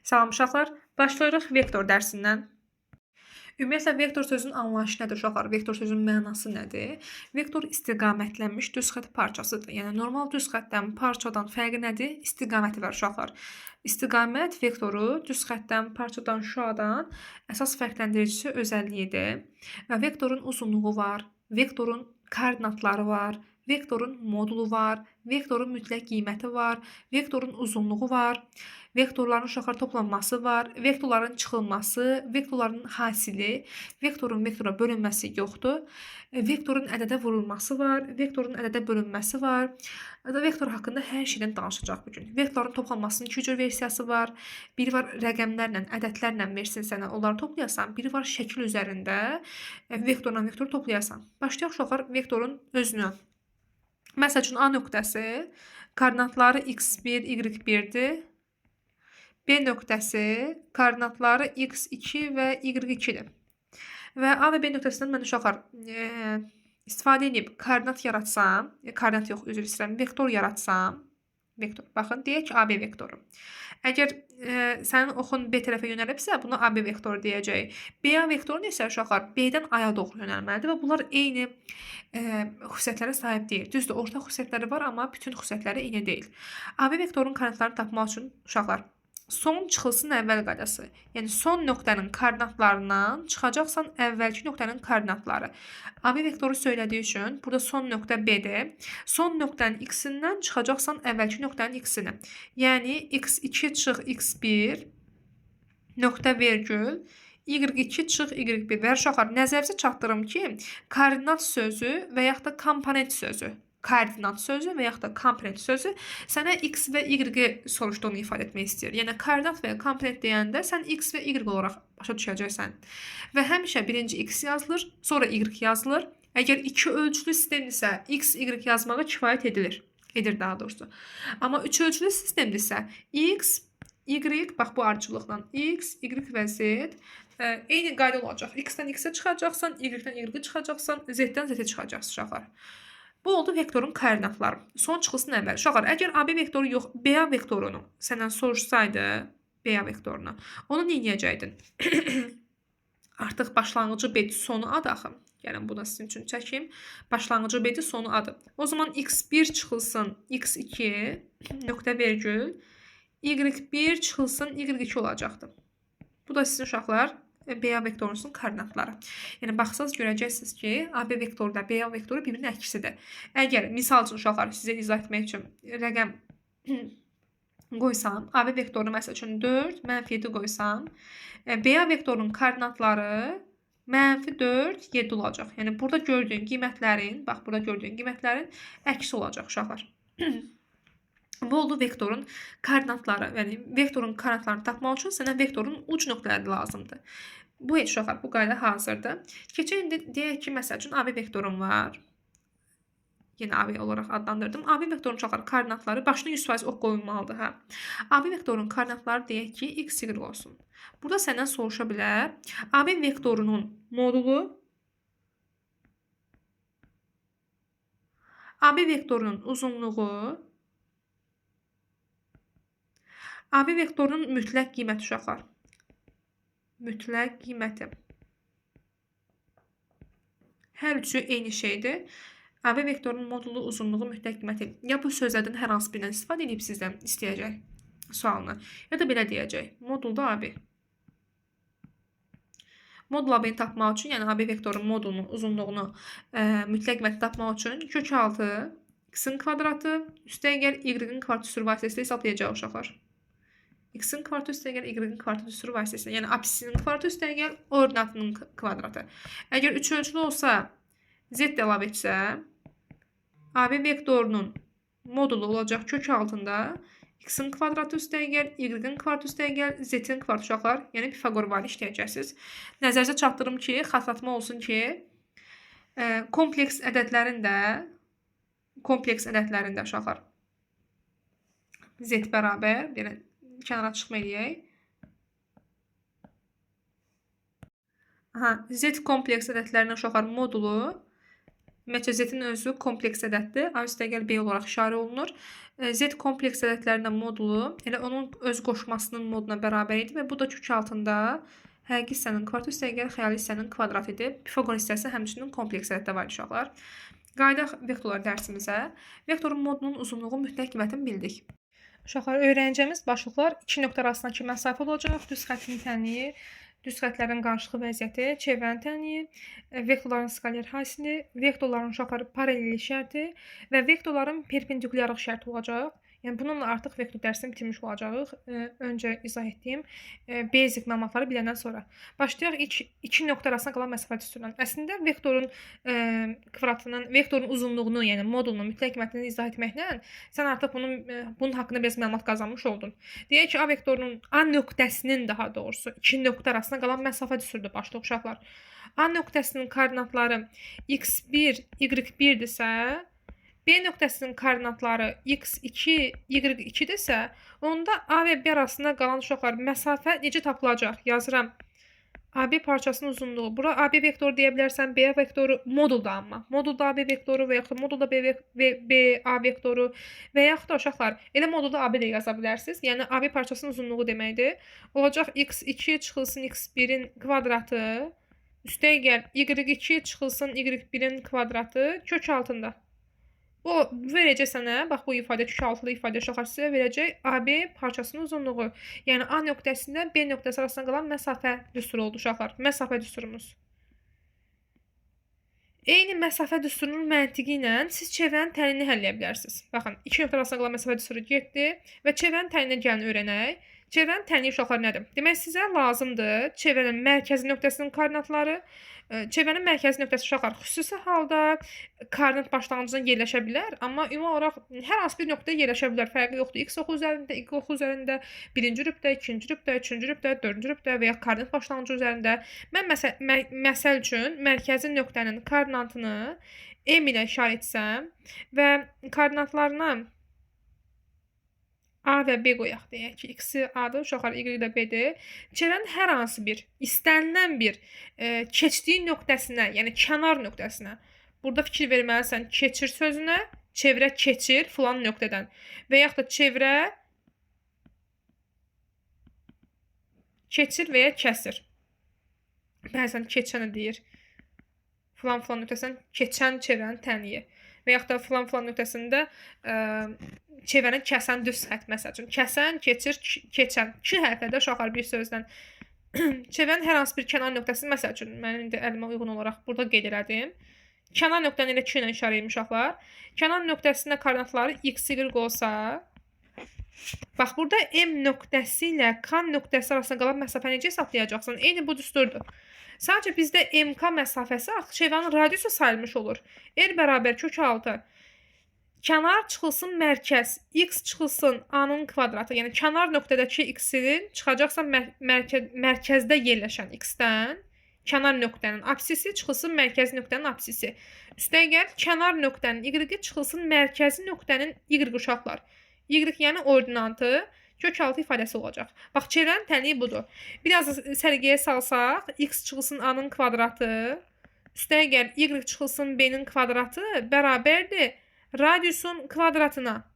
Salam uşaqlar, başlayırıq vektor dərsindən. Ümumiyyətlə, vektor sözünün anlayışı nədir uşaqlar? Vektor sözünün mənası nədir? Vektor istiqamətlənmiş düz xətt parçasıdır. Yəni, normal düz xəttdən, parçadan fərqi nədir? İstiqaməti var uşaqlar. İstiqamət vektoru düz xəttdən, parçadan, şuadan əsas fərqləndiricisi özəlliyidir. Və vektorun uzunluğu var, vektorun koordinatları var, vektorun modulu var, vektorun mütləq qiyməti var, vektorun uzunluğu var, vektorların uşaqlar toplanması var, vektorların çıxılması, vektorların hasili, vektorun vektora bölünməsi yoxdur, vektorun ədədə vurulması var, vektorun ədədə bölünməsi var. Vektor haqqında hər şeydən danışacaq bugün. Vektorun toplanmasının iki cür versiyası var. Biri var rəqəmlərlə, ədədlərlə versin sənə, onları toplayasan. Biri var şəkil üzərində vektorla vektoru toplayasan. Başlayaq uşaqlar vektorun özünü. Məsəl üçün A nöqtəsi koordinatları x1, y1-dir. B nöqtəsi koordinatları x2 və y2-dir. Və A və B nöqtəsindən mən uşaqlar istifadə edib koordinat yaratsam, koordinat yox, üzr istəyirəm, vektor yaratsam, vektor, baxın, deyək ki, AB vektoru. Əgər sənin oxun B tərəfə yönəlibsə, buna AB vektoru deyəcək. BA vektoru isə uşaqlar B-dən A-ya doğru yönəlməlidir və bunlar eyni xüsusiyyətlərə sahib deyil. Düzdür, orta xüsusiyyətləri var, amma bütün xüsusiyyətləri eyni deyil. AB vektorun koordinatlarını tapmaq üçün uşaqlar son çıxılsın əvvəl qaydası. Yəni, son nöqtənin koordinatlarından çıxacaqsan əvvəlki nöqtənin koordinatları. AB vektoru söylədiyi üçün, burada son nöqtə B-dir. Son nöqtənin x-indən çıxacaqsan əvvəlki nöqtənin x-ini. Yəni, x2 çıx x1, nöqtə vergül, y2 çıx y1. Və uşaqlar, nəzərinizə çatdırım ki, koordinat sözü və yaxud da komponent sözü, koordinat sözü və yaxud da komponent sözü sənə x və y soruşduğunu ifadə etmək istəyir. Yəni, koordinat və komponent deyəndə sən x və y olaraq başa düşəcəksən. Və həmişə birinci x yazılır, sonra y yazılır. Əgər iki ölçülü sistemdirsə, x, y yazmağa kifayət edilir. Edir daha doğrusu. Amma üç ölçülü sistemdirsə, x, y, bax bu ardıcılıqla x, y və z eyni qayda olacaq. X-dən x-ə çıxacaqsan, y-dən y çıxacaqsan, z-dən z-ə çıxacaqsın uşaqlar. Bu oldu vektorun koordinatları. Son çıxılsın əvvəl. Uşaqlar, əgər AB vektoru yox, BA vektorunu səndən soruşsaydı, BA vektorunu, onu neyəcəkdin? Artıq başlanğıcı B-dir, sonu adı axı. Yəni, bunu sizin üçün çəkim. Başlanğıcı B-dir, sonu adı. O zaman x1 çıxılsın x2, nöqtə vergül, y1 çıxılsın y2 olacaqdır. Bu da sizin uşaqlar BA vektorunun koordinatları. Yəni, baxsaz görəcəksiniz ki, AB vektoru da BA vektoru bir-birinin əksidir. Əgər, misal üçün uşaqlar, sizə izah etmək üçün rəqəm qoysam, AB vektorunu məsəl üçün 4, -7 qoysam, BA vektorunun koordinatları -4, 7 olacaq. Yəni, burada gördüyün qiymətlərin, bax, burada gördüyün qiymətlərin əksi olacaq uşaqlar. Bu oldu vektorun koordinatları. Yəni, vektorun koordinatlarını tapmaq üçün sənə vektorun uc nöqtələri lazımdır. Bu uşaqlar, bu qayda hazırdır. Keçək indi deyək ki, məsəl üçün AB vektorum var. Yenə AB olaraq adlandırdım. AB vektorun uşaqlar koordinatları başına 100% ox qoyulmalıdır. Hə? AB vektorun koordinatları deyək ki, x, y olsun. Burada səndən soruşa bilər. AB vektorunun modulu, AB vektorunun uzunluğu, AB vektorunun mütləq qiyməti uşaqlar. Mütləq qiyməti. Hər üçü eyni şeydir. AB vektorunun modulu, uzunluğu, mütləq qiyməti. Ya bu sözlərdən hər hansı birindən istifadə edib sizdən istəyəcək sualını. Ya da belə deyəcək. Modulda AB. Modul AB-ni tapmaq üçün, yəni AB vektorunun modulunu, uzunluğunu, mütləq qiyməti tapmaq üçün kök altı x-in kvadratı üstəyə gəl y-in kvadratı üstü vasitəsilə hesablayacaq uşaqlar. X-in kvadratı üstəyə gəl y-in kvadratı üstü vasitəsilə, yəni apsisinin kvadratı üstəyə gəl ordinatının kvadratı. Əgər üç ölçülü olsa, z də əlavə etsə, AB vektorunun modulu olacaq kök altında x-in kvadratı üstəyə gəl, y-in kvadratı üstəyə gəl, z-in kvadratı uşaqlar, yəni Pifaqor var işləyəcəksiniz. Nəzərinizə çatdırım ki, xatırlatma olsun ki, kompleks ədədlərində uşaqlar z bərabər, yəni kənara çıxma eləyək. Z kompleks ədədlərinin uşaqlar modulu Ümumiyyətcə z-in özü kompleks ədəddir. A üstə gəl B olaraq işarə olunur. Z kompleks ədədlərinin modulu elə onun öz qoşmasının moduna bərabər idi və bu da kök altında həqiqi hissənin kvadratı üstə gəl xəyali hissənin kvadratı idi. Pifaqor hissəsi həmçinin kompleks ədəddə var uşaqlar. Qayıdaq vektorlar dərsimizə. Vektorun modunun uzunluğu mütləq qiymətini bildik. Uşaqlar, öyrənəcəyimiz başlıqlar iki nöqtə arasındakı məsafə olacaq, düz xəttin tənliyi, düz xətlərin qarşılıqlı vəziyyəti, çevrənin tənliyi, vektorların skaler hasili, vektorların uşaqları paralellik şərti və vektorların perpendikulyarlıq şərti olacaq. Yəni bununla artıq vektor dərsini bitirmiş olacağıq. Öncə izah etdiyim basic məlumatları biləndən sonra. Başlayaq iki nöqtə arasında qalan məsafə düsturundan. Əslində vektorun kvadratının, vektorun uzunluğunu, yəni modulunu, mütləq qiymətini izah etməklə sən artıq bunun haqqında biraz məlumat qazanmış oldun. Deyək ki, A vektorunun A nöqtəsinin daha doğrusu iki nöqtə arasında qalan məsafə düsturudur başlıq uşaqlar. A nöqtəsinin koordinatları x1, y1-dirsə, B nöqtəsinin koordinatları x2, y2-dirsə, onda A və B arasında qalan uşaqlar məsafə necə tapılacaq? Yazıram. AB parçasının uzunluğu. Bura AB vektoru deyə bilərsən, B vektoru modulda amma. Modulda AB vektoru və yaxud da modulda B A vektoru və yaxud da uşaqlar elə modulda AB də yaza bilərsiniz. Yəni AB parçasının uzunluğu deməkdir. Olacaq x2 çıxılsın x1-in kvadratı, üstə gəl y2 çıxılsın y1-in kvadratı kök altında. Bu verəcək sənə, bax bu ifadə, kök altılı ifadə uşaqlar sizə verəcək AB parçasının uzunluğu. Yəni A nöqtəsində B nöqtəsi arasında qalan məsafə düsturu oldu uşaqlar. Məsafə düsturumuz. Eyni məsafə düsturunun məntiqi ilə siz çevrənin tənliyini həll edə bilərsiniz. Baxın, iki nöqtə arasında qalan məsafə düsturu getdi və çevrənin tənliyinə gəlin öyrənək. Çevrənin tənliyi uşaqlar nədir? Demək, sizə lazımdır çevrənin mərkəzi nöqtəsinin koordinatları. Çevrənin mərkəzi nöqtəsi uşaqlar xüsusi halda koordinat başlanğıcına yerləşə bilər, amma ümumi olaraq hər hansı bir nöqtəyə yerləşə bilər. Fərqi yoxdur. X oxu üzərində, Y oxu üzərində, birinci rübdə, ikinci rübdə, üçüncü rübdə, dördüncü rübdə və ya koordinat başlanğıcı üzərində. Mən məsəl üçün mərkəzi nöqtənin koordinatını M ilə işarə etsəm və koordinatlarına A və B qoyaq deyək ki, x-i A-dır, uşaqlar y də B-dir. Çevrənin hər hansı bir, istənilən bir keçdiyi nöqtəsinə, yəni kənar nöqtəsinə, burada fikir verməlisən keçir sözünə, çevrə keçir filan nöqtədən və yaxud da çevrə keçir və ya kəsir. Bəzən keçəni deyir, filan nöqtəsindən keçən çevrənin tənliyi və yaxud da filan nöqtəsində çevrəni kəsən düz xət, məsəl üçün. Kəsən, keçir, keçən. 2 hərflərdə uşaqlar bir sözdən. Çevrənin hər hansı bir kənar nöqtəsi, məsəl üçün, mən indi əlimə uyğun olaraq burada qeyd elədim. Kənar nöqtəni elə 2 ilə işarə edeyim uşaqlar. Kənar nöqtəsində koordinatları x, y olsa, bax, burada M nöqtəsi ilə K nöqtəsi arasında qalan məsafə necə hesablayacaqsan? Eyni bu düsturdur. Sadəcə bizdə MK məsafəsi artıq çevrənin radiusu sayılmış olur. R bərabər kök altı. Kənar çıxılsın mərkəz, x çıxılsın A-nın kvadratı, yəni kənar nöqtədəki x-in çıxacaqsa mərkəzdə yerləşən x-dən, kənar nöqtənin apsisi çıxılsın mərkəzi nöqtənin apsisi. Üstə gəl, kənar nöqtənin y-i çıxılsın mərkəzi nöqtənin y uşaqlar. Y yəni ordinatı kök altı ifadəsi olacaq. Bax, çevrənin tənliyi budur. Biraz sərgiyə salsaq, x çıxılsın A-nın kvadratı, üstə gəl, y çıxılsın B-nin kvadratı bərabərdir radiusun kvadratına.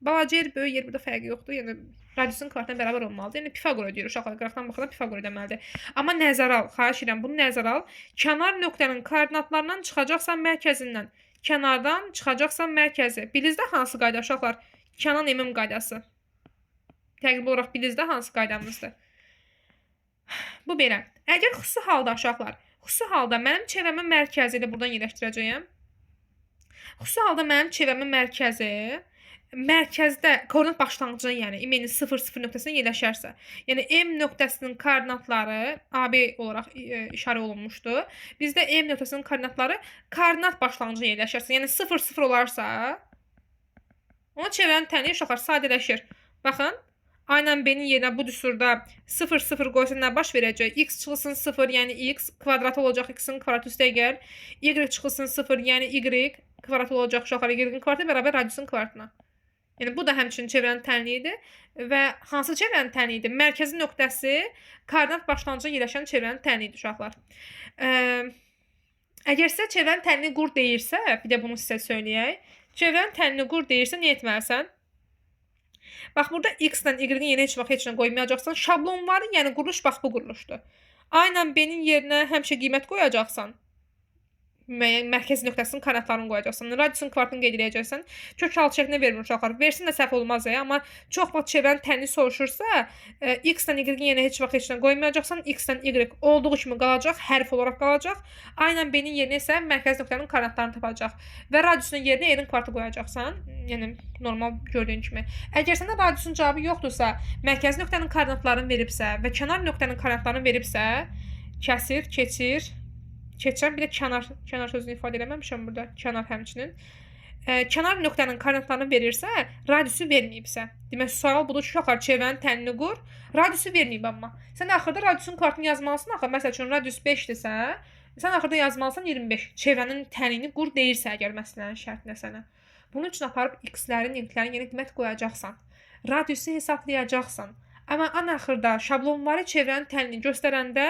Balaca yer, böyük yer burada fərqi yoxdur. Yəni radiusun kvadratına bərabər olmalıdır. Yəni Pifaqor ödəyir uşaqlar. Qrafdan baxanda Pifaqor ödəməlidir. Amma nəzərə al, xahiş edirəm, bunu nəzərə al. Kənar nöqtənin koordinatlarından çıxacaqsan mərkəzindən. Kənardan çıxacaqsan mərkəzi. Bilizdə hansı qayda uşaqlar? Kənan M qaydası. Təqribi olaraq bilizdə hansı qaydamızdır? Bu belə. Əgər xüsusi halda uşaqlar, xüsusi halda mənim çevrəmin mərkəzi ilə buradan yerləşdirəcəyəm. Xüsusi halda mənim çevrəmin mərkəzdə koordinat başlanğıcına, yəni M-nin 0,0 nöqtəsində yerləşərsə, yəni M nöqtəsinin koordinatları AB olaraq işarə olunmuşdur. Bizdə M nöqtəsinin koordinatları koordinat başlanğıcına yerləşərsə, yəni 0,0 olarsa, ona çevrənin tənliyi uşaqlar sadələşir. Baxın, A ilə B-nin yerinə bu düsturda 0,0 qoysa nə baş verəcək? X çıxılsın 0, yəni x kvadratı olacaq, x-in kvadratı üstə gəl. Y çıxılsın 0, yəni y kvadratı olacaq uşaqlar, y-in kvadratı bərabər radiusun kvadratına. Yəni bu da həmçinin çevrənin tənliyidir və hansı çevrənin tənliyidir? Mərkəzi nöqtəsi koordinat başlanğıcına yerləşən çevrənin tənliyidir uşaqlar. Əgər sizə çevrənin tənini qur deyirsə, bir də bunu sizə söyləyək. Çevrənin tənini qur deyirsə, nə etməlisən? Bax, burada x-dən y-in yerinə heç vaxt heç nə qoymayacaqsan. Şablonları, yəni quruluş bax bu quruluşdur. A ilə B-nin yerinə həmişə qiymət qoyacaqsan. Müəyyən mərkəzi nöqtəsinin koordinatlarını qoyacaqsan. Radiusun kvartını qeyd edəcəksən. Kök alçı şəklində verilmiş uşaqlar. Versin də səhv olmaz ya, amma çox vaxt çevrənin tənini soruşursa, x-dən y-in yerinə heç vaxt heç nə qoymayacaqsan. X-dən y olduğu kimi qalacaq, hərf olaraq qalacaq. A ilə B-nin yerinə isə mərkəzi nöqtənin koordinatlarını tapacaq və radiusun yerinə y-in kvartı qoyacaqsan. Yəni normal gördüyün kimi. Əgər sənə radiusun cavabı yoxdursa, mərkəzi nöqtənin koordinatlarını veribsə və kənar nöqtənin koordinatlarını veribsə, kəsir, keçir, keçirəm. Bir də kənar sözünü ifadə eləməmişəm burada. Kənar həmçinin. Kənar nöqtənin koordinatlarını verirsə, radiusu verməyibsə. Demək, sual budur ki, uşaqlar çevrənin tənini qur. Radiusu verməyib amma. Sən axırda radiusun kvartını yazmalısın. Axı, məsəl üçün, radius 5-dirsə, sən axırda yazmalısan 25. Çevrənin tənini qur deyirsə, əgər məsələnin şərtinə sənə. Bunun üçün aparıb x-lərin, y-lərin yeni qiymət qoyacaqsan. Radiusu hesablayacaqsan. Amma ən axırda şablonları çevrənin tənini göstərəndə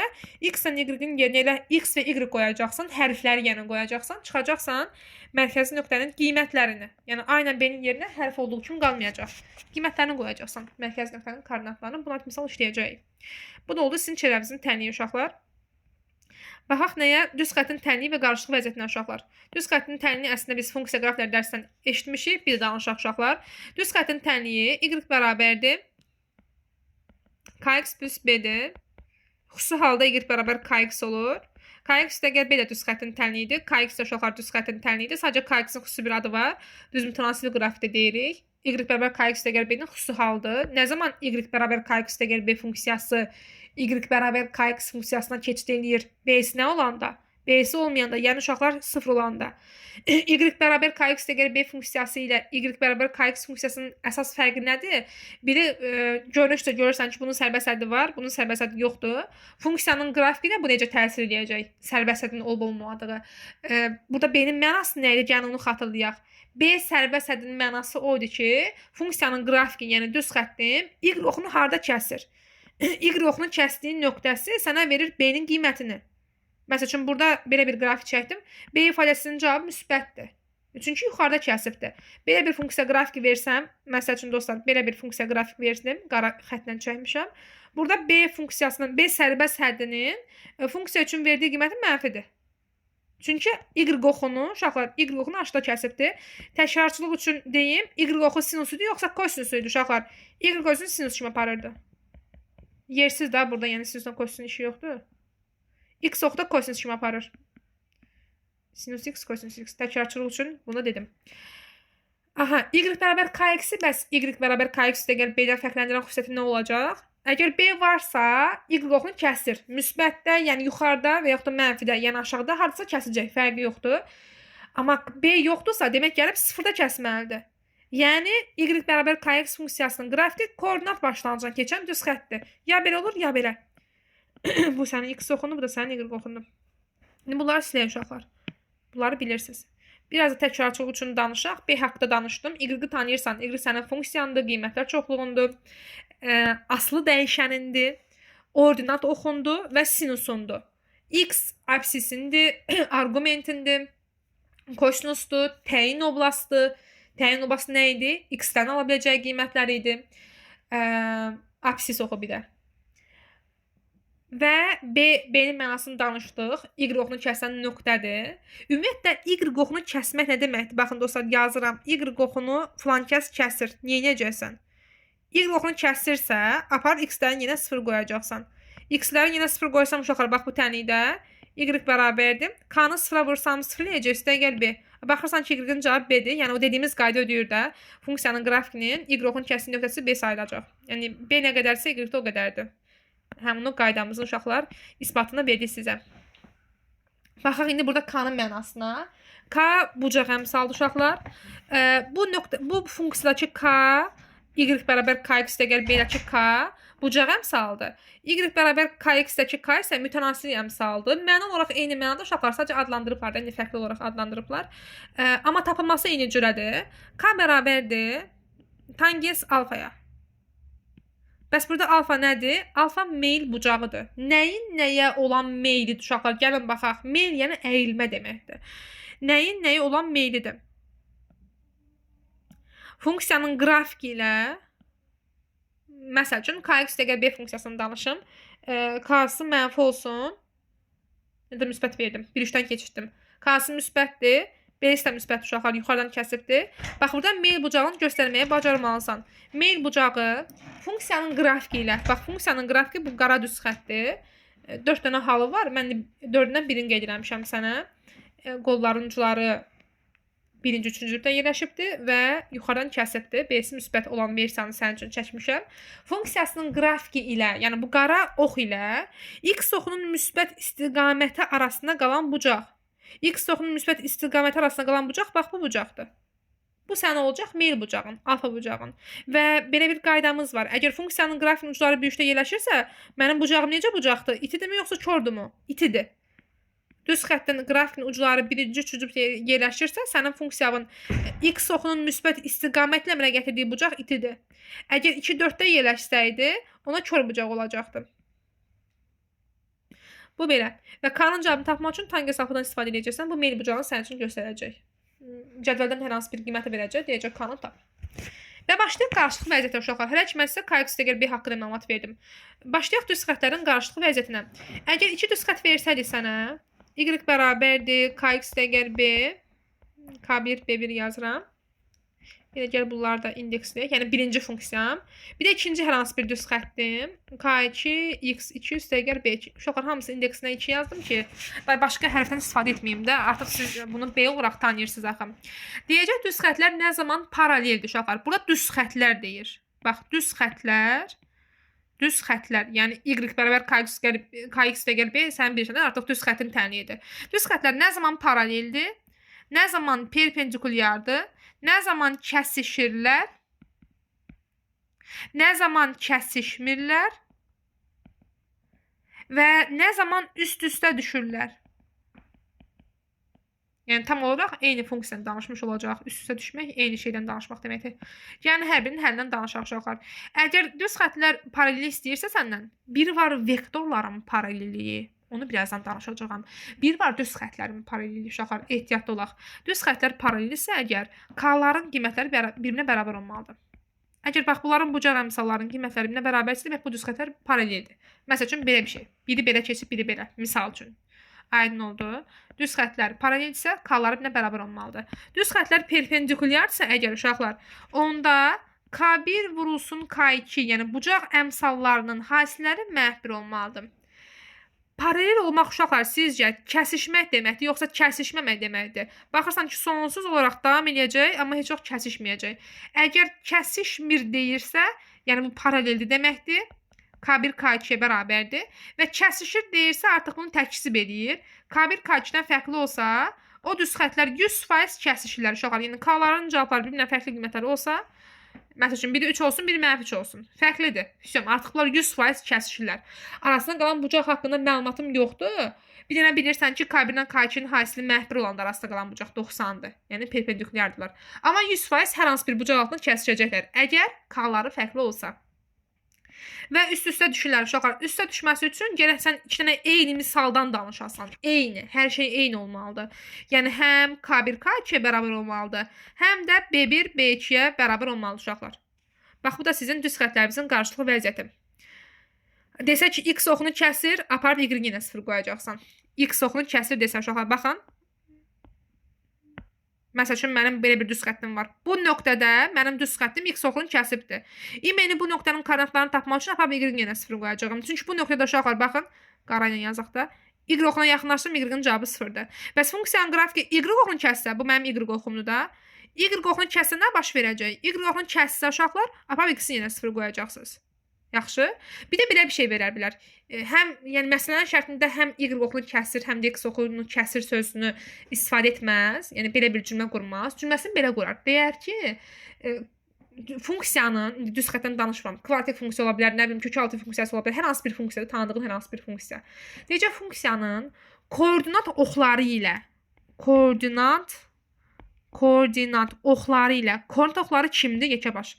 x-dən y-in yerinə elə x və y qoyacaqsan, hərfləri yəni qoyacaqsan, çıxacaqsan mərkəzi nöqtənin qiymətlərini. Yəni A ilə B-nin yerinə hərf olduğu kimi qalmayacaq. Qiymətlərini qoyacaqsan, mərkəzi nöqtənin koordinatlarını. Buna misal işləyəcəyik. Bu da oldu sizin çevrəmizin tənliyi uşaqlar. Baxaq nəyə? Düz xəttin tənliyi və qarışıq vəziyyətinə uşaqlar. Düz xəttin tənliyi əslində biz funksiya qrafikləri dərsdən eşitmişik. Bir danışaq uşaqlar. Düz xəttin tənliyi y bərabərdir kx plus b-dir. Xüsusi halda y bərabər kx olur. Kx əgər b də düz xəttin tənliyidir. Kx də uşaqlar düz xəttin tənliyidir. Sadəcə kx-in xüsusi bir adı var. Düz mütənasib qrafikdə deyirik. Y bərabər kx əgər b-nin xüsusi haldır. Nə zaman y bərabər kx əgər b funksiyası y bərabər kx funksiyasına keçid eləyir? B-si nə olanda? B-si olmayanda, yəni uşaqlar 0 olanda. Y bərabər kx əgər b funksiyası ilə y bərabər kx funksiyasının əsas fərqi nədir? Biri görünüşdə görürsən ki, bunun sərbəst həddi var, bunun sərbəst həddi yoxdur. Funksiyanın qrafikinə bu necə təsir edəcək? Sərbəst həddin olub-olmadığı. Burada b-nin mənası nə idi? Yəni onu xatırlayaq. B sərbəst həddinin mənası o idi ki, funksiyanın qrafiki, yəni düz xəttin y oxunu harda kəsir? Y oxunun kəsdiyi nöqtəsi sənə verir b-nin qiymətini. Məsəl üçün, burada belə bir qrafik çəkdim. B ifadəsinin cavabı müsbətdir. Çünki yuxarıda kəsibdir. Belə bir funksiya qrafiki versəm, məsəl üçün dostlar, belə bir funksiya qrafik verdim, qara xətlə çəkmişəm. Burada B funksiyasının, B sərbəst həddinin funksiya üçün verdiyi qiyməti mənfidir. Çünki y oxunu, uşaqlar, y oxunu aşağıda kəsibdir. Təkrarçılıq üçün deyim, y oxu sinusudur, yoxsa kosinusuydu uşaqlar. Y oxunu sinus kimi aparırdı. Yersiz də burada, yəni sinusdan kosinus işi yoxdur. X oxu da kosinus kimi aparır. Sinus x, kosinus x. Təkrarçılıq üçün bunu dedim. Aha, y bərabər kx-i, bəs y bərabər kx-i əgər b-dən fərqləndirən xüsusiyyəti nə olacaq? Əgər b varsa, y oxunu kəsir. Müsbətdə, yəni yuxarıda və yaxud da mənfidə, yəni aşağıda hardasa kəsicək, fərqi yoxdur. Amma b yoxdursa, demək gəlib sıfırda kəsməlidir. Yəni, y bərabər kx funksiyasının qrafiki koordinat başlanğıcına keçən düz xətdir. Ya belə olur, ya belə. Bu sənin x oxunu, bu da sənin y oxunu. İndi bunları siləyək uşaqlar. Bunları bilirsiniz. Biraz da təkrarçılıq üçün danışaq. B haqqda danışdım. Y-i tanıyırsan, y sənin funksiyandır, qiymətlər çoxluğundur, aslı dəyişənindir, ordinat oxundur və sinusundur. X absisindir, argumentindir, kosinusdur, təyin oblastdır. Təyin oblastı nə idi? X-dən ala biləcəyi qiymətlər idi. Absis oxu bir də. Və B-nin mənasını danışdıq. Y oxunu kəsən nöqtədir. Ümumiyyətlə, Y oxunu kəsmək nə deməkdir? Baxın, dostlar, yazıram. Y oxunu filan kəs kəsir. Neyəcəksən? Y oxunu kəsirsə, apar X-lərin yenə 0 qoyacaqsan. X-lərin yenə 0 qoysam, uşaqlar, bax bu tənlikdə Y bərabərdir. K-nı 0-a vursam 0 eləyəcək, üstəgəl B. Baxırsan ki, Y-in cavabı B-dir. Yəni, o dediyimiz qayda ödəyir də. Funksiyanın qrafikinin Y oxunu kəsdiyi nöqtəsi B sayılacaq. Yəni, B nə qədərsə, Y o qədərdir. Həmin o qaydamızın uşaqlar isbatını verdik sizə. Baxaq indi burada K-nın mənasına. K bucaq əmsaldır uşaqlar. Bu funksiyadakı K, Y bərabər KX-də gəl beydəki K bucaq əmsaldır. Y bərabər KX-dəki K isə mütənasib əmsaldır. Məna olaraq eyni mənada uşaqlar sadəcə adlandırıblar da, fərqli olaraq adlandırıblar. Amma tapılması eyni cürədir. K bərabərdir tangens alfaya. Bəs burada alfa nədir? Alfa meyl bucağıdır. Nəyin nəyə olan meylidir uşaqlar? Gəlin baxaq. Meyl yəni əyilmə deməkdir. Nəyin nəyə olan meylidir? Funksiyanın qrafiki ilə məsəl üçün kx dəqə b funksiyasını danışım. K-sı mənfi olsun. Ya da müsbət verdim. 1-3-dən keçirdim. K-sı müsbətdir. B-si də müsbət uşaqlar yuxarıdan kəsibdir. Bax, burada meyl bucağını göstərməyə bacarmalısan. Meyl bucağı funksiyanın qrafiki ilə. Bax, funksiyanın qrafiki bu qara düz xətdir. 4 dənə halı var. Mən 4-dən birini qeyd eləmişəm sənə. Qolların ucları 1-ci, 3-cü rübdə yerləşibdir və yuxarıdan kəsibdir. B-si müsbət olan versiyanı sənin üçün çəkmişəm. Funksiyasının qrafiki ilə, yəni bu qara ox ilə x oxunun müsbət istiqaməti arasında qalan bucaq. X oxunun müsbət istiqaməti arasında qalan bucaq, bax bu bucaqdır. Bu sənə olacaq meyl bucağın, alfa bucağın. Və belə bir qaydamız var. Əgər funksiyanın qrafinin ucları bir-üçdə yerləşirsə, mənim bucağım necə bucaqdır? İtidirmi yoxsa kordumu? İtidir. Düz xəttin qrafinin ucları 1-ci, 3-cü yerləşirsə, sənin funksiyanın x oxunun müsbət istiqamətlə əmələ gətirdiyi bucaq itidir. Əgər 2-4-də yerləşsəydi, ona kör bucaq olacaqdı. Bu belə. Və k-nın cavabını tapmaq üçün tangent alfadan istifadə edəcəksən. Bu meyl bucağını sənin üçün göstərəcək. Cədvəldən hər hansı bir qiyməti verəcək, deyəcək k-nı tap. Və başlayaq qarşılıq vəziyyətə uşaqlar. Hələ ki, mən sizə kx dəqər b haqqında məlumat verdim. Başlayaq düz xətlərin qarşılıq vəziyyətinə. Əgər 2 düz xət versəydi sənə, y bərabərdir kx dəqər b, k1, b1 yazıram. Belə gəl bunları da indeksləyək. Yəni birinci funksiyam. Bir də ikinci hər hansı bir düz xəttim. K2, x2 üstəgər b2. Uşaqlar hamısı indeksinə 2 yazdım ki, başqa hərfdən istifadə etməyim də. Artıq siz bunu b olaraq tanıyırsınız axı. Deyəcək düz xətlər nə zaman paraleldir uşaqlar? Burada düz xətlər deyir. Bax, düz xətlər, yəni y bərabər kx dəqər b, sənin bilirsən artıq düz xətin təyin edir. Düz xətlər nə zaman paraleldir? Nə zaman perpendikulyardır? Nə zaman kəsişirlər? Nə zaman kəsişmirlər? Və nə zaman üst-üstə düşürlər? Yəni tam olaraq eyni funksiyanı danışmış olacaq. Üst-üstə düşmək eyni şeydən danışmaq deməkdir. Yəni hər birinin həllindən danışaq uşaqlar. Əgər düz xətlər paraleli istəyirsə səndən, biri var vektorların paralelliyi. Onu birazdan danışacağam. Bir var düz xətlərin paraleli uşaqlar, ehtiyatlı olaq. Düz xətlər paralelisə əgər k-ların qiymətləri bir-birinə bərabər olmalıdır. Əgər bax bunların bucaq əmsallarının qiymətləri bir-birinə bərabərsə, demək bu düz xətlər paraleldir. Məsəl üçün belə bir şey. Biri belə keçib, biri belə. Misal üçün. Aydın oldu. Düz xətlər paraleldirsə, k-ları bir-birinə bərabər olmalıdır. Düz xətlər perpendikulyarsa əgər uşaqlar, onda k1 vurulsun k2, yəni bucaq əmsallarının hasilləri mənfi olmalıdır. Paralel olmaq uşaqlar sizcə kəsişmək deməkdir, yoxsa kəsişməmək deməkdir? Baxırsan ki, sonsuz olaraq davam edəcək, amma heç vaxt kəsişməyəcək. Əgər kəsişmir deyirsə, yəni bu paraleldir deməkdir. K1 K2-yə bərabərdir. Və kəsişir deyirsə, artıq bunu təkzib edir. K1 K2-dən fərqli olsa, o düz xətlər 100% kəsişirlər uşaqlar. Yəni k-ların cavabları bir-birinə fərqli qiymətləri olsa, məsəl üçün, biri 3 olsun, biri mənfi 3 olsun. Fərqlidir. Artıq bunlar 100% kəsişirlər. Arasında qalan bucaq haqqında məlumatım yoxdur. Bir dənə bilirsən ki, K1-dən K2-nin hasili mənfi olanda arasında qalan bucaq 90-dır. Yəni perpendikulyardılar. Amma 100% hər hansı bir bucaq altında kəsişəcəklər. Əgər k-ları fərqli olsa. Və üst-üstə düşürlər uşaqlar. Üst-üstə düşməsi üçün gərək sən 2 dənə eyni misaldan danışasan. Eyni, hər şey eyni olmalıdır. Yəni həm K1 K2-yə bərabər olmalıdır, həm də B1 B2-yə bərabər olmalıdır uşaqlar. Bax bu da sizin düz xətlərinizin qarşılıqlı vəziyyəti. Desə ki, x oxunu kəsir, aparıb y yenə 0 qoyacaqsan. X oxunu kəsir desə uşaqlar, baxın. Məsəl üçün, mənim belə bir düz xəttim var. Bu nöqtədə mənim düz xəttim x oxunu kəsibdir. İmeni bu nöqtənin koordinatlarını tapmaq üçün aparıb y yenə 0 qoyacağım. Çünki bu nöqtədə uşaqlar, baxın, qara ilə yazaq da. Y oxuna yaxınlaşsam, y-nin cavabı 0-dır. Bəs funksiyanın qrafiki y oxunu kəssə, bu mənim y oxumdur da. Y oxunu kəssə nə baş verəcək? Y oxunu kəssə uşaqlar, aparıb x-i yenə 0 qoyacaqsınız. Yaxşı. Bir də belə bir şey verər bilər. Həm, yəni məsələnin şərtində həm y oxunu kəsir, həm də x oxunu kəsir sözünü istifadə etməz. Yəni belə bir cümlə qurmaz. Cümləsini belə qurar. Deyər ki, funksiyanın, düz xətdən danışmıram. Kvartik funksiya ola bilər, nə bilim, kökaltı funksiyası ola bilər. Hər hansı bir funksiya, tanıdığın hər hansı bir funksiya. Deyəcək funksiyanın koordinat oxları ilə koordinat oxları kimdir? Yekəbaş.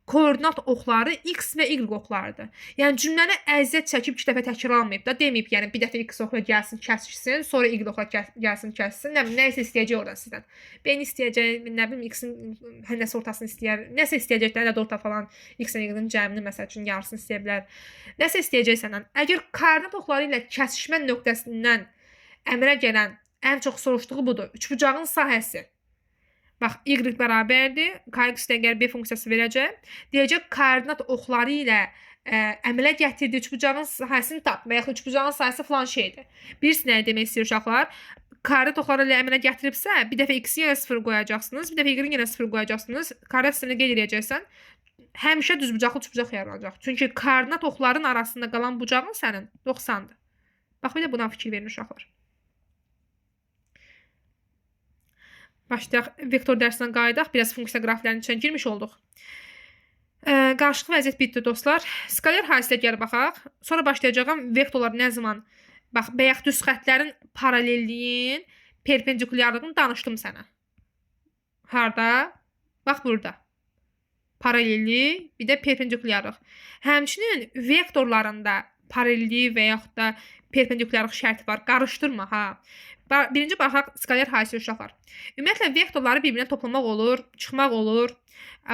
koordinat oxları x və y oxlarıdır. Yəni cümləni əziyyət çəkib 2 dəfə təkrarlamayıb da, deməyib, yəni bir dəfə x oxla gəlsin, kəsişsin, sonra y oxla gəlsin, kəsişsin. Nə bilim, nə isə istəyəcək oradan sizdən. B-ni istəyəcək, nə bilim, x-in həndəsə ortasını istəyər, nəsə istəyəcək də, nədə orta falan, x-in y-nin cəmini məsəl üçün yarısını istəyə bilər. Nəsə istəyəcək səndən. Əgər koordinat oxları ilə kəsişmə nöqtəsindən əmrə gələn ən çox soruşduğu budur. Üçbucağın sahəsi. Bax, y bərabərdir. Kx üstəgəl b funksiyası verəcək. Deyəcək, koordinat oxları ilə əmələ gətirdiyi üçbucağın sahəsini tap və yaxud üçbucağın sahəsi falan şeydir. Birisi nə demək istəyir uşaqlar? Koordinat oxları ilə əmələ gətiribsə, bir dəfə x-i yenə 0 qoyacaqsınız, bir dəfə y-i yenə 0 qoyacaqsınız. Koordinat sistemini qeyd edəcəksən. Həmişə düzbucaqlı üçbucaq yaranacaq. Çünki koordinat oxların arasında qalan bucağın sənin 90-dır. Bax, bir də buna fikir verin uşaqlar. Başlayaq, vektor dərsindən qayıdaq. Biraz funksiya qrafiklərinin içine girmiş olduq. Qarşılıqlı vəziyyət bitdi dostlar. Skalar hasilə gəl baxaq. Sonra başlayacağım vektorlar nə zaman, bax, bəyək düz xətlərin paralelliyin, perpendikulyarlığını danışdım sənə. Harda? Bax, burada. Paralellik, bir də perpendikulyarlıq. Həmçinin vektorlarında paralelliyi və yaxud da perpendikulyarlıq şərti var. Qarışdırma, ha. Birinci baxaq skalar hasilə uşaqlar. Ümumiyyətlə vektorları bir-birinə toplamaq olur, çıxmaq olur,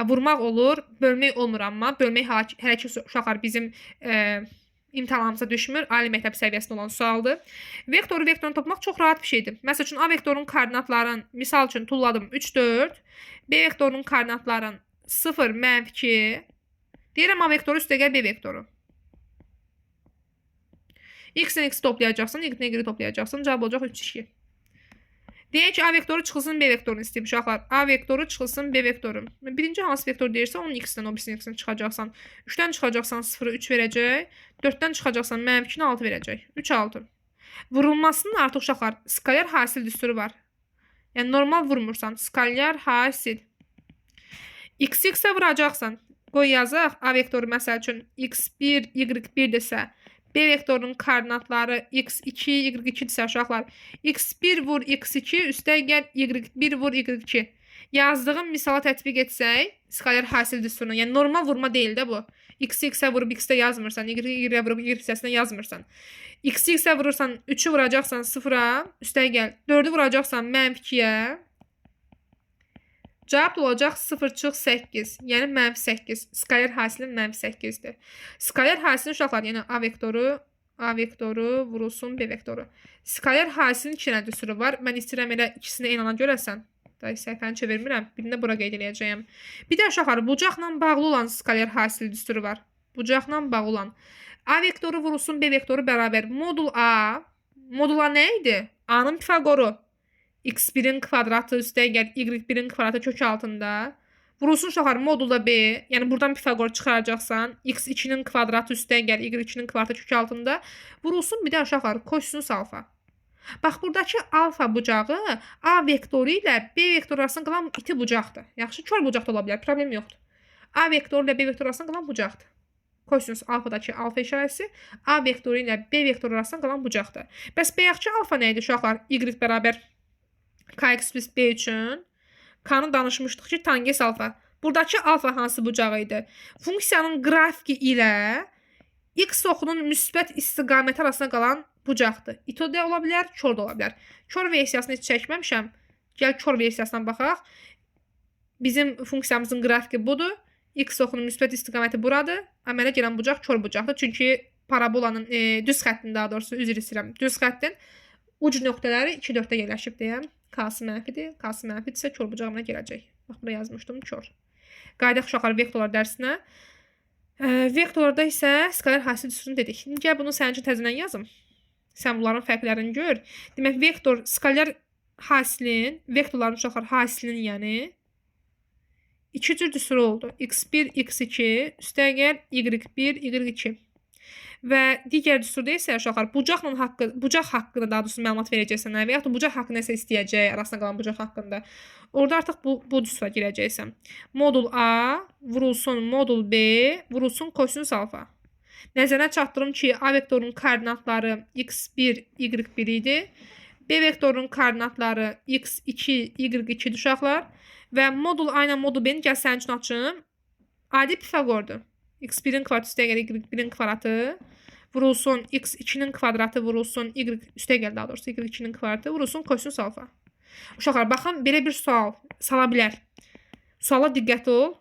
vurmaq olur, bölmək olmur, amma bölmək hələ ki uşaqlar bizim imtahanımıza düşmür. Ali məktəb səviyyəsində olan sualdır. Vektoru vektorunu toplamaq çox rahat bir şeydir. Məsəl üçün A vektorunun koordinatların, misal üçün tulladım 3, 4. B vektorunun koordinatların 0, -2. Deyirəm A vektoru üstəgəl B vektoru. X-in x toplayacaqsın, y-in y toplayacaqsın. Cavab olacaq 3, 2. Deyək ki, A vektoru çıxılsın, B vektorunu istəyib uşaqlar. A vektoru çıxılsın, B vektoru. Birinci hansı vektor deyirsə, onun x-dən, o birisinin x-dən çıxacaqsan. 3-dən çıxacaqsan 0-ı 3 verəcək. 4-dən çıxacaqsan -2-ni 6 verəcək. 3, 6. Vurulmasının artıq uşaqlar skalar hasil düsturu var. Yəni normal vurmursan. Skalar hasil. X-ə vuracaqsan. Qoy yazaq. A vektoru məsəl üçün x1, y1 desə, B vektorunun koordinatları x2, y2-dirsə uşaqlar. x1 vur x2, üstəgəl y1 vur y2. Yazdığım misala tətbiq etsək, skalar hasil düsturuna, yəni normal vurma deyil də bu. X-i x-ə vurub x-də yazmırsan, y-ə vurub y hissəsində yazmırsan. X-i x-ə vurursan, 3-ü vuracaqsan 0-a, üstəgəl 4-ü vuracaqsan -2-yə. Cavab olacaq 0,8. Yəni -8. Skalar hasilin -8'dir. Skalar hasilin uşaqlar, yəni A vektoru vurulsun B vektoru. Skalar hasilin 2 dənə düsturu var. Mən istəyirəm elə ikisini eyni anda görəsən. Səhifəni çevirmirəm. Birini bura qeyd edəcəyəm. Bir də uşaqlar, bucaqla bağlı olan skalar hasil düsturu var. Bucaqla bağlı olan. A vektoru vurulsun B vektoru bərabər. Modul A. Modul A nə idi? A-nın Pifagoru. x1'in kvadratı üstəgəl y1'in kvadratı kök altında. Vurulsun uşaqlar modulda B. Yəni buradan Pifagor çıxaracaqsan. x2'nin kvadratı üstəgəl y2'nin kvadratı kök altında. Vurulsun bir də uşaqlar kosinus alfa. Bax, buradakı alfa bucağı A vektoru ilə B vektoru arasında qalan iti bucaqdır. Yaxşı, kör bucaq da ola bilər, problem yoxdur. A vektoru ilə B vektoru arasında qalan bucaqdır. Kosinus alfadakı alfa işarəsi A vektoru ilə B vektoru arasında qalan bucaqdır. Bəs bəyəkçi alfa nə idi uşaqlar? Y bərabər Kx plus B üçün K-nı danışmışdıq ki, tangens alfa. Buradakı alfa hansı bucağı idi? Funksiyanın qrafiki ilə x oxunun müsbət istiqaməti arasında qalan bucaqdır. İto da ola bilər, kör də ola bilər. Kör versiyasını heç çəkməmişəm. Gəl kör versiyasından baxaq. Bizim funksiyamızın qrafiki budur. X oxunun müsbət istiqaməti buradır. Əmələ gələn bucaq kör bucaqdır. Çünki parabolanın düz xəttin, daha doğrusu üzr istəyirəm. Düz xəttin uc nöqtələri 2-4-də yerləşib deyəm. K-sı mənfidir. K-sı mənfidirsə kör bucağına gələcək. Bax, burada yazmışdım kör. Qaydaq uşaqlar vektorlar dərsinə. Vektorlarda isə skalar hasil düsturunu dedik. Şimdi gəl bunu sənin üçün təzədən yazım. Sən bunların fərqlərini gör. Demək, vektor skalar hasilin, vektorların uşaqlar hasilinin yəni 2 cür düsturu oldu. x1, x2, üstəgəl y1, y2. Və digər düsturda isə uşaqlar bucaq haqqında daha doğrusu məlumat verəcəksən və yaxud da bucaq haqqında nəsə istəyəcək, arasında qalan bucaq haqqında. Orada artıq bu düstura girəcəksən. Modul A vurulsun modul B vurulsun kosinus alfa. Nəzərə çatdırım ki, A vektorunun koordinatları x1, y1 idi. B vektorunun koordinatları x2, y2 uşaqlar. Və modul A ilə modul B-ni gəl sənin üçün açım. Adi Pifagordur. X1'in kvadratı üstə gəlir Y1'in kvadratı vurulsun X2'nin kvadratı vurulsun Y üstə gəlir daha doğrusu Y2'nin kvadratı vurulsun kosinus alfa. Uşaqlar baxın belə bir sual sala bilər. Suala diqqətli ol.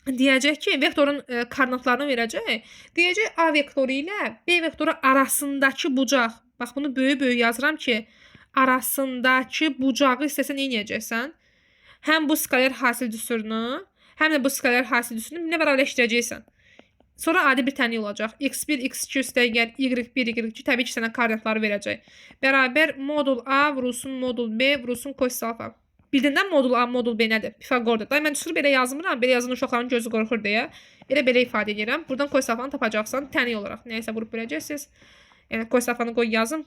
Deyəcək ki, vektorun koordinatlarını verəcək. Deyəcək A vektoru ilə B vektoru arasındakı bucaq. Bax bunu böyük yazıram ki, arasındakı bucağı istəsən nə edəcəksən? Həm bu skaler hasil düsturunu, həm də bu skaler hasil düsturunu birinə bərabərləşdirəcəksən. Sonra adi bir tənlik olacaq. X1, X2 üstə gəl, Y1, Y2 təbii ki, sənə koordinatları verəcək. Bərabər modul A vurulsun modul B vurulsun kosinus alfa. Bildindən modul A, modul B nədir? Pifagordur. Day mən düsturu belə yazmıram. Belə yazın uşaqların gözü qorxur deyə. Belə ifadə edirəm. Buradan kosinus alfanı tapacaqsan tənlik olaraq. Nəysə vurub biləcəksiniz. Yəni kosinus alfanı qoy yazın.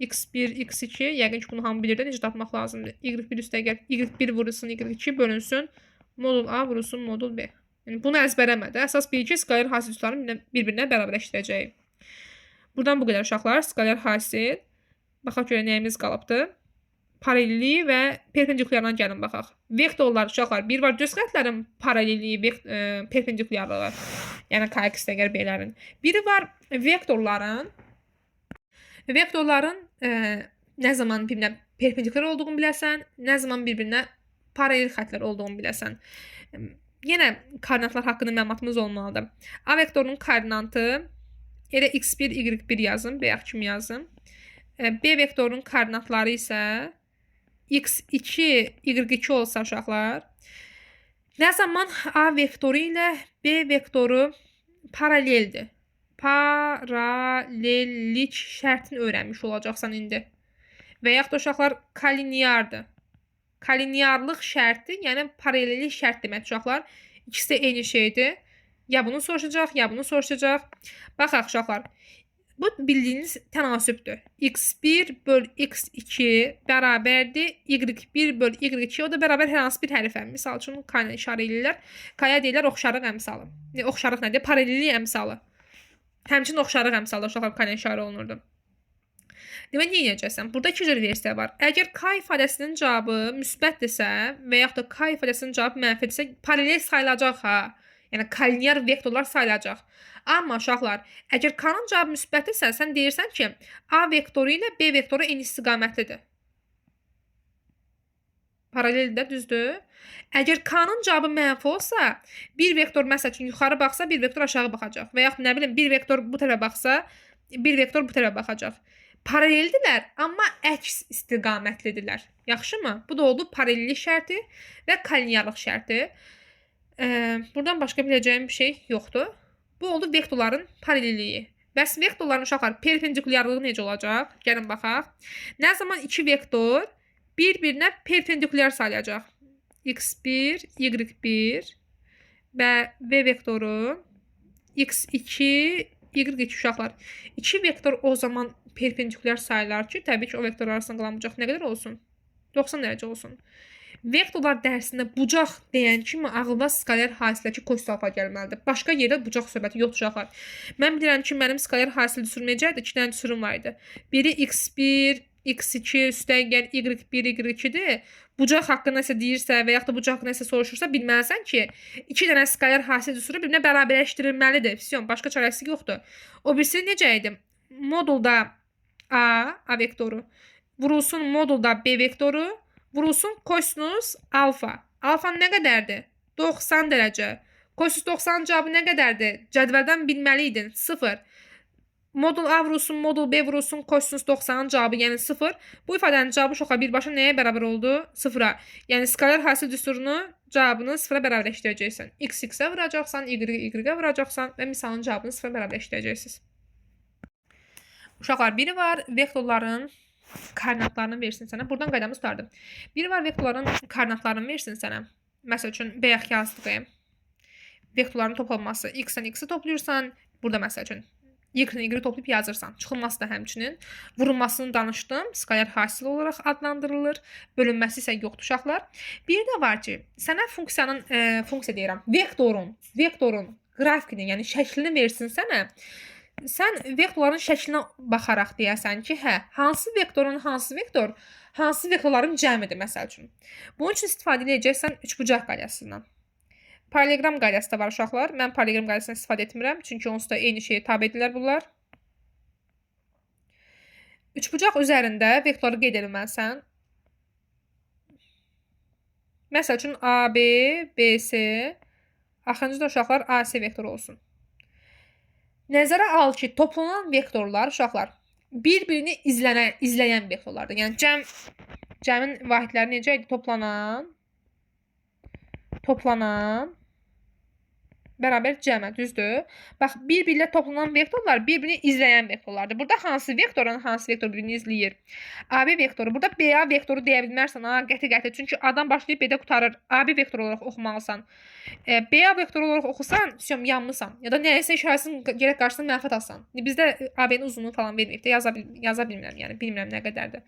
X1, X2. Yəqin ki, bunu hamı bilir də necə tapmaq lazımdır. Y1 üstə gəl, Y1 vurulsun Y2 bölünsün. Modul A vurulsun modul B. Yəni bunu əzbərləmədə. Əsas bil ki, skaler hasil düsturlarını bir-birinə bərabərləşdirəcəyik. Buradan bu qədər uşaqlar. Skaler hasil. Baxaq görə nəyimiz qalıbdır. Paralelliyi və perpendikulyardan gəlin baxaq. Vektorlar uşaqlar. Bir var düz xəttlərin paralelliyi, perpendikulyarlığı. Yəni KX dəgər B-lərin. Biri var vektorların nə zaman bir-birinə perpendikulyar olduğunu biləsən, nə zaman bir-birinə paralel xəttlər olduğunu biləsən. Yenə koordinatlar haqqında məlumatımız olmalıdır. A vektorunun koordinatı elə X1, Y1 yazın, B kimi yazın. B vektorunun koordinatları isə X2, Y2 olsa uşaqlar. Nə zaman A vektoru ilə B vektoru paraleldir. Paralellik şərtini öyrənmiş olacaqsan indi. Və yaxud da uşaqlar kolineardır. Kolinearlıq şərti, yəni paralellik şərt demək uşaqlar. İkisi də eyni şeydir. Ya bunu soruşacaq, ya bunu soruşacaq. Baxaq uşaqlar. Bu bildiyiniz tənasübdür. X1 böl X2 bərabərdir. Y1 böl Y2 o da bərabər hər hansı bir hərfə. Misal üçün K-nə işarə edirlər. K-ya deyirlər oxşarlıq əmsalı. Oxşarlıq nədir? Paralellik əmsalı. Həmçinin oxşarlıq əmsalı uşaqlar K-nə işarə olunurdu. Demək, nə edəcəksən? Burada iki cür versiya var. Əgər K ifadəsinin cavabı müsbətdirsə və yaxud da K ifadəsinin cavabı mənfidirsə, paralel sayılacaq ha. Yəni kolinear vektorlar sayılacaq. Amma uşaqlar, əgər K-nın cavabı müsbətdirsə, sən deyirsən ki, A vektoru ilə B vektoru eyni istiqamətlidir. Paraleldir, düzdür? Əgər K-nın cavabı mənfi olsa, bir vektor məsəl üçün yuxarı baxsa, bir vektor aşağı baxacaq. Və yaxud nə bilim, bir vektor bu tərəfə baxsa, bir vektor bu tərəfə baxacaq. Paraleldirlər, amma əks istiqamətlidirlər. Yaxşımı? Bu da oldu paralellik şərti və kolinearlıq şərti. Buradan başqa biləcəyim bir şey yoxdur. Bu oldu vektorların paralelliyi. Bəs vektorların uşaqlar perpendikulyarlığı necə olacaq? Gəlin baxaq. Nə zaman iki vektor bir-birinə perpendikulyar sayılacaq? X1, Y1 və V vektoru X2, Y2 uşaqlar. İki vektor o zaman perpendikulyar sayılar ki, təbii ki, o vektor arasında qalan bucaq nə qədər olsun? 90 dərəcə olsun. Vektorlar dərsində bucaq deyən kimi ağılda skaler hasilindəki kosinus alfa gəlməlidir. Başqa yerdə bucaq söhbəti yoxdur uşaqlar. Mən bilirəm ki, mənim skaler hasil düsturum necədir? 2 dənə düsturum var idi. Biri X1, X2 üstə gəl Y1, Y2-dir. Bucaq haqqında nəsə deyirsə və yaxud da bucaq haqqında nəsə soruşursa, bilməlisən ki, 2 dənə skaler hasil düsturu bir-birinə bərabərləşdirilməlidir. Fisyon, başqa çarəsi yoxdur. O birisi necə idi? Modulda A vektoru vurulsun modulda B vektoru vurulsun kosinus alfa. Alfa nə qədərdir? 90 dərəcə. Kosinus 90 cavabı nə qədərdir? Cədvəldən bilməliydin. 0. Modul A vurulsun, modul B vurulsun, kosinus 90'ın cavabı yəni 0. Bu ifadənin cavabı şoxa birbaşa nəyə bərabər oldu? 0'a. Yəni skaler hasil düsturunu cavabını 0'a bərabərləşdirəcəksən. X-ə vuracaqsan, Y-ə vuracaqsan və misalın cavabını 0'a bərabərləşdirəcəksiniz. Uşaqlar, biri var vektorların koordinatlarını versin sənə. Buradan qaydamız tutardım. Biri var vektorların koordinatlarını versin sənə. Məsəl üçün, bayaq yazdığı vektorların toplanması. X-dən X-i toplayırsan, burada məsəl üçün Y-dən Y-i toplayıb yazırsan. Çıxılması da həmçinin. Vurulmasını danışdım. Skaler hasil olaraq adlandırılır. Bölünməsi isə yoxdur uşaqlar. Bir də var ki, sənə funksiya deyirəm, vektorun qrafikini, yəni şəklini versin sənə. Sən vektorların şəklinə baxaraq deyəsən ki, hansı vektorların cəmidir məsəl üçün. Bunun üçün istifadə edəcəksən üçbucaq qaydasından. Parallelogram qaydası da var uşaqlar. Mən parallelogram qaydasından istifadə etmirəm, çünki onsuz da eyni şeyə tabedirlər bunlar. Üçbucaq üzərində vektoru qeyd etməlisən. Məsəl üçün AB, BC, axırıncı da uşaqlar AC vektoru olsun. Nəzərə al ki, toplanan vektorlar uşaqlar bir-birini izləyən vektorlardır. Yəni cəmin vahidləri necə idi? Toplanan bərabər cəmə, düzdür? Bax, bir-birlə toplanan vektorlar bir-birini izləyən vektorlardır. Burada hansı vektor bir-birini izləyir? AB vektoru. Burada BA vektoru deyə bilmərsən, qəti. Çünki adam başlayıb B-də qutarır. AB vektor olaraq oxumalısan. BA vektor olaraq oxusan, yanmısan. Ya da nəyəsə işarəsinin gələk qarşısında mənfət alsan. Bizdə AB-nin uzunluğu falan verməyib də yaza bilmirəm, yəni bilmirəm nə qədərdir.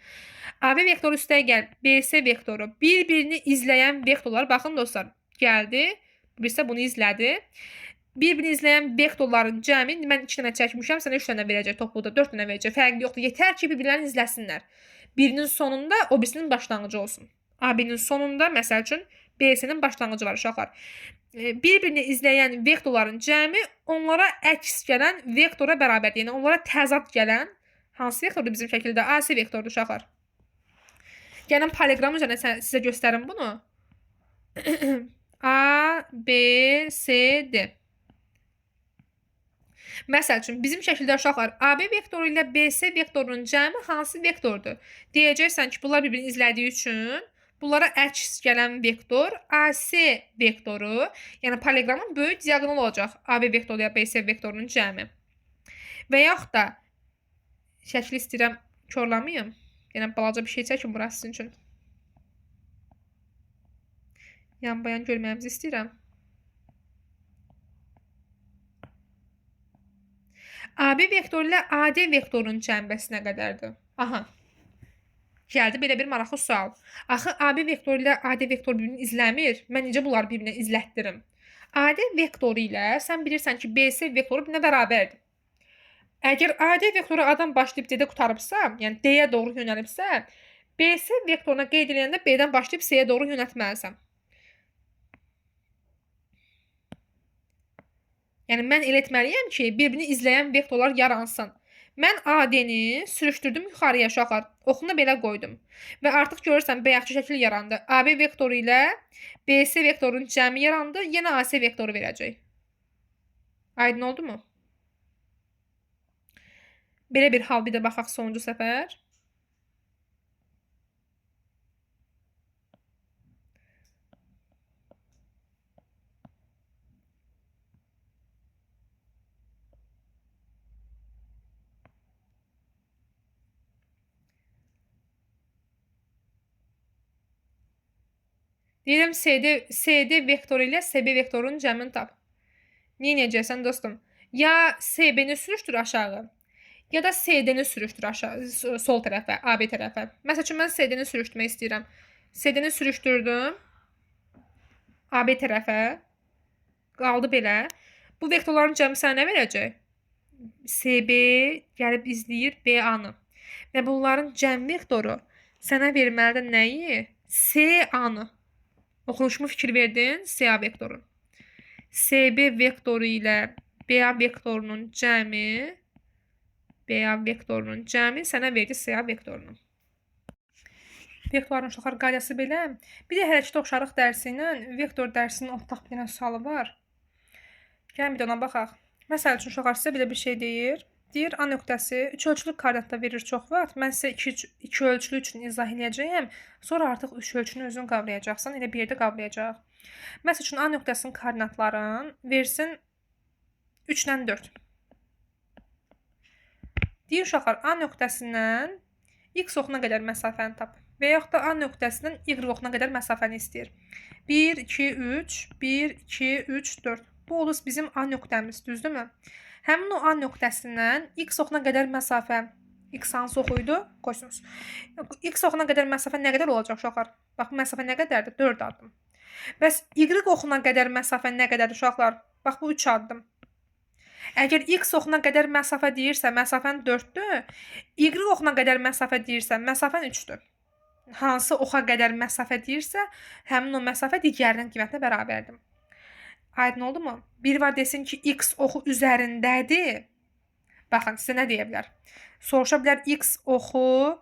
AB vektoru üstəyə gəl, BC vektoru. Bir-birini izləyən vektorlar, baxın dostlar, gəldi. Birisi bunu izlədi. Bir-birini izləyən vektorların cəmi, mən 2 dənə çəkmişəm, sənə 3 dənə verəcək, topluda 4 dənə verəcək. Fərqi yoxdur. Yetər ki, bir-birlərini izləsinlər. Birinin sonunda o birisinin başlanğıcı olsun. AB-nin sonunda, məsəl üçün, BC-nin başlanğıcı var uşaqlar. Bir-birini izləyən vektorların cəmi onlara əks gələn vektora bərabərdir. Yəni, onlara təzad gələn hansı vektordur bizim şəkildə? AC vektordur uşaqlar. Gəlin parallelogram üzərində sizə göstərim bunu. A, B, C, D. Məsəl üçün, bizim şəkildə uşaqlar AB vektoru ilə BC vektorunun cəmi hansı vektordur? Deyəcəksən ki, bunlar bir-birini izlədiyi üçün bunlara əks gələn vektor AC vektoru, yəni paralleogramın böyük diaqonal olacaq AB vektoru ilə BC vektorunun cəmi. Və yaxud da şəkli istəyirəm körləməyim. Yəni, balaca bir şey çəkin burası sizin üçün. Yan bayan görməyimizi istəyirəm. AB vektoru ilə AD vektorunun cəmbəsi nə qədərdir? Aha. Gəldi belə bir maraqlı sual. Axı AB vektoru ilə AD vektoru birbirini izləmir. Mən necə bunları bir-birinə izlətdirim? AD vektoru ilə sən bilirsən ki, BC vektoru bir-birinə bərabərdir. Əgər AD vektoru adam başlayıb D-də qutarıbsa, yəni D-yə doğru yönəlibsə, BC vektoruna qeyd edəndə B-dən başlayıb C-yə doğru yönəltməlisən. Yəni, mən elə etməliyəm ki, bir-birini izləyən vektorlar yaransın. Mən AD-ni sürüşdürdüm yuxarıya uşaqlar. Oxunu belə qoydum. Və artıq görürsən, bayaqçı şəkil yarandı. AB vektoru ilə BC vektorunun cəmi yarandı. Yenə AC vektoru verəcək. Aydın oldu mu? Belə bir hal bir də baxaq sonuncu səfər. Deyirəm, CD vektoru ilə SB vektorunun cəmini tap. Neynəyəcəksən dostum? Ya SB-ni sürüşdür aşağı, ya da CD-ni sürüşdür aşağı, sol tərəfə, AB tərəfə. Məsəl üçün, mən CD-ni sürüşdürmək istəyirəm. CD-ni sürüşdürdüm AB tərəfə. Qaldı belə. Bu vektorların cəmi sənə nə verəcək? SB gəlib izləyir BA-nı. Və bunların cəm vektoru sənə verməlidir nəyi? CA-nı. Oxunuşumu fikir verdin? CA vektoru. CB vektoru ilə BA vektorunun cəmi sənə verdi CA vektorunu. Vektorların uşaqlar qaydası belə. Bir də hərəkət oxşarlıq dərsi ilə vektor dərsinin ortaq bir dənə sualı var. Gəlin bir də ona baxaq. Məsəl üçün uşaqlar sizə belə bir şey deyir. Deyir, A nöqtəsi 3 ölçülü koordinatda verir çox vaxt. Mən sizə 2 ölçülü üçün izah edəcəyəm. Sonra artıq 3 ölçünü özün qavrayacaqsan. Elə bir yerdə qavrayacaq. Məsəl üçün, A nöqtəsinin koordinatlarını versin 3 ilə 4. Deyir uşaqlar, A nöqtəsindən X oxuna qədər məsafəni tap. Və yaxud da A nöqtəsindən Y oxuna qədər məsafəni istəyir. 1, 2, 3, 1, 2, 3, 4. Bu olur bizim A nöqtəmiz, düzdürmü? Həmin o A nöqtəsindən X oxuna qədər məsafə, X hansı oxuydu? Qoysunuz. X oxuna qədər məsafə nə qədər olacaq uşaqlar? Bax, bu məsafə nə qədərdir? 4 addım. Bəs Y oxuna qədər məsafə nə qədərdir uşaqlar? Bax, bu 3 addım. Əgər X oxuna qədər məsafə deyirsə, məsafən 4-dür. Y oxuna qədər məsafə deyirsə, məsafən 3-dür. Hansı oxa qədər məsafə deyirsə, həmin o məsafə digərinin qiymətinə bərabərdir. Aydın oldu mu? Bir var desin ki x oxu üzərindədir. Baxın, sizə nə deyə bilər? Soruşa bilər x oxu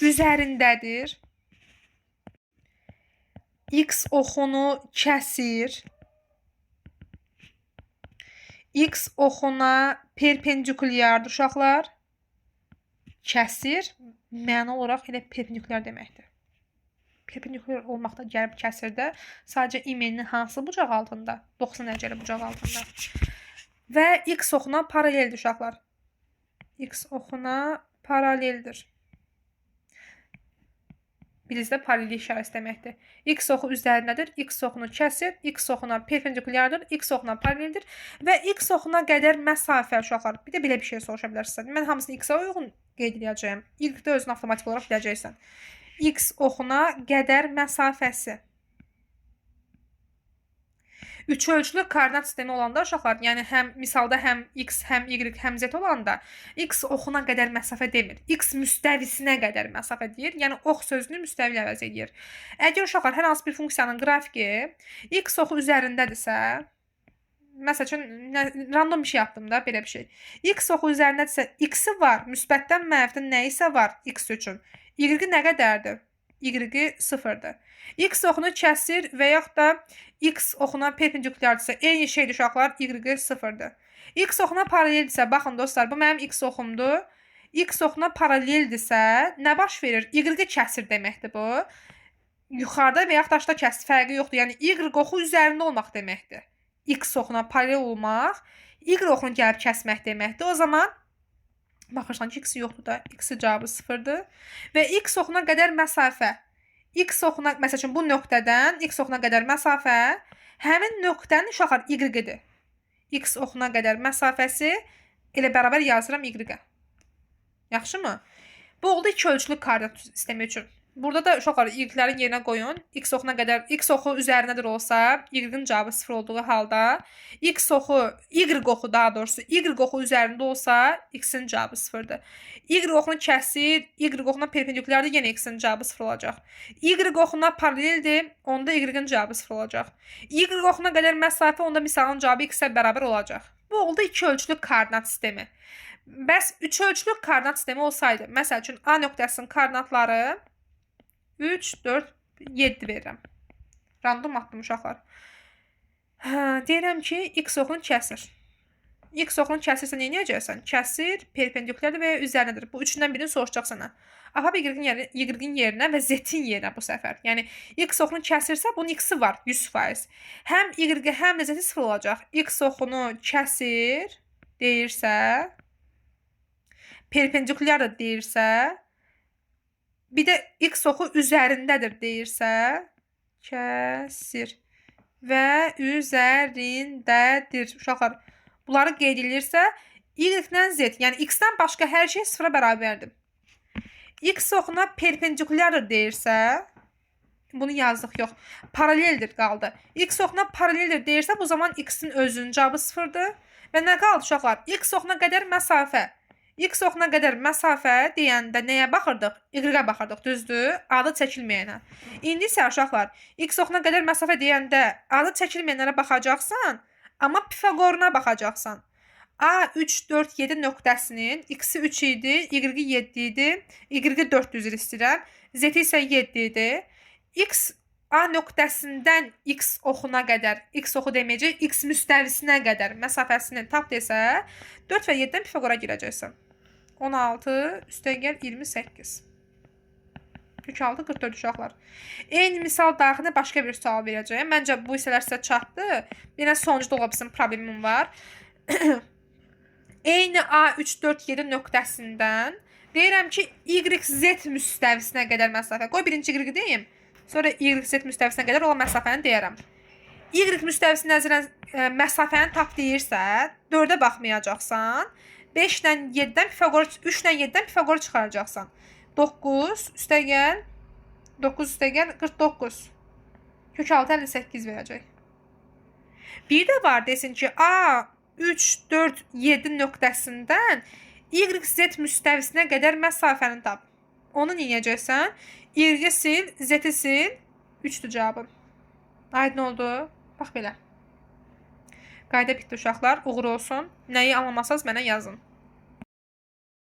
üzərindədir. X oxunu kəsir. X oxuna perpendikulyardır uşaqlar. Kəsir məna olaraq elə perpendikulyar deməkdir. Perpendikulyar olmaqda gəlib kəsirdə sadəcə imenin hansı bucaq altında? 90 dərəcəli bucaq altında. Və x oxuna paraleldir uşaqlar. X oxuna paraleldir. Bilizdə paralellik işarəsi deməkdir. X oxu üzərindədir, x oxunu kəsir, x oxuna perpendikulyardır, x oxuna paraleldir və x oxuna qədər məsafə uşaqlar. Bir də belə bir şey soruşa bilərsiniz. Mən hamısını x-ə uyğun qeyd edəcəyəm. Y-də özünü avtomatik olaraq biləcəksən. X oxuna qədər məsafəsi. Üç ölçülü koordinat sistemi olanda uşaqlar, yəni misalda həm x, həm y, həm z olanda x oxuna qədər məsafə demir. X müstəvisinə qədər məsafə deyir. Yəni ox sözünü müstəvi ilə əvəz edir. Əgər uşaqlar hər hansı bir funksiyanın qrafiki x oxu üzərindədirsə, məsəl üçün random bir şey yapdım da, belə bir şey. X oxu üzərindədirsə, x-i var, müsbətdən mənfidən nə isə var x üçün. Y-i nə qədərdir? Y-i 0-dır. X oxunu kəsir və yaxud da x oxuna perpendikulyardırsa, eyni şeydir uşaqlar, y 0-dır. X oxuna paraleldirsə, baxın dostlar, bu mənim x oxumdur. X oxuna paraleldirsə, nə baş verir? Y kəsir deməkdir bu. Yuxarıda və yaxud da aşağıda kəsir, fərqi yoxdur. Yəni y oxu üzərində olmaq deməkdir. X oxuna paralel olmaq, y oxunu gəlib kəsmək deməkdir. O zaman baxırsan ki, x yoxdur da, x cavabı 0-dır. Və x oxuna qədər məsafə. X oxuna, məsəl üçün bu nöqtədən x oxuna qədər məsafə həmin nöqtənin uşaqlar y-dir. X oxuna qədər məsafəsi elə bərabər yazıram y-ə. Yaxşımı? Bu oldu iki ölçülü koordinat sistemi üçün. Burada da uşaqlar y-lərin yerinə qoyun. X oxuna qədər, x oxu üzərindədir olsa, y-in cavabı 0 olduğu halda, x oxu, y oxu daha doğrusu, y oxu üzərində olsa, x-in cavabı 0-dır. Y oxunu kəsir, y oxuna perpendikulyardır, yenə x-in cavabı 0 olacaq. Y oxuna paraleldir, onda y-in cavabı 0 olacaq. Y oxuna qədər məsafə, onda misalın cavabı x-ə bərabər olacaq. Bu oldu iki ölçülü koordinat sistemi. Bəs üç ölçülü koordinat sistemi olsaydı, məsəl üçün A nöqtəsinin koordinatları 3, 4, 7 verirəm. Random atdım uşaqlar. Deyirəm ki, x oxunu kəsir. X oxunu kəsirsə nə edəcəksən? Kəsir, perpendikulyardır və ya üzərindədir. Bu üçündən birini soruşacaq sənə. Apap y-in yerinə və z-in yerinə bu səfər. Yəni x oxunu kəsirsə, bunun x-i var 100%. Həm y, həm də z-i 0 olacaq. X oxunu kəsir deyirsə, perpendikulyardır deyirsə, bir də x oxu üzərindədir deyirsə, kəsir və üzərindədir. Uşaqlar, bunları qeyd edilirsə, y-dən z, yəni x-dən başqa hər şey 0-a bərabərdir. X oxuna perpendikulyardır deyirsə, bunu yazdıq, yox, paraleldir qaldı. X oxuna paraleldir deyirsə, bu zaman x-in özünün cavabı 0-dır. Və nə qaldı uşaqlar? X oxuna qədər məsafə. X oxuna qədər məsafə deyəndə nəyə baxırdıq? Y-ə baxırdıq, düzdür? Adı çəkilməyənə. İndi isə uşaqlar, x oxuna qədər məsafə deyəndə adı çəkilməyənlərə baxacaqsan, amma Pifaqoruna baxacaqsan. A 3, 4, 7 nöqtəsinin x-i 3 idi, y-i 7 idi, y-i 400 istəyirəm, z-i isə 7 idi. X A nöqtəsindən x oxuna qədər, x oxu deməyəcək, x müstəvisinə qədər məsafəsini tap desə, 4 və 7-dən Pifaqora girəcəksən. 16 üstəgəl 28. Kök 6, 44 uşaqlar. Eyni misal daxilində başqa bir sual verəcəyəm. Məncə bu hissələr sizə çatdı. Yenə sonuncuda ola bilsin problemim var. Eyni A 3, 4, 7 nöqtəsindən deyirəm ki, y-z müstəvisinə qədər məsafə. Qoy birinci y deyim. Sonra y-z müstəvisinə qədər olan məsafəni deyərəm. Y müstəvisi nəzərən məsafəni tap deyirsə, 4-ə baxmayacaqsan. 5-dən 7-dən Pifaqor, 3-dən 7-dən Pifaqor çıxaracaqsan. 9 üstəgəl 9 üstəgəl 49. Kök 6 58 verəcək. Bir də var desin ki, A 3, 4, 7 nöqtəsindən y-z müstəvisinə qədər məsafəni tap. Onu yiyəcəksən. Y-i sil, z-i sil. 3-dür cavabım. Aydın oldu. Bax belə. Qayda bitdi uşaqlar. Uğur olsun. Nəyi anlamasanız mənə yazın.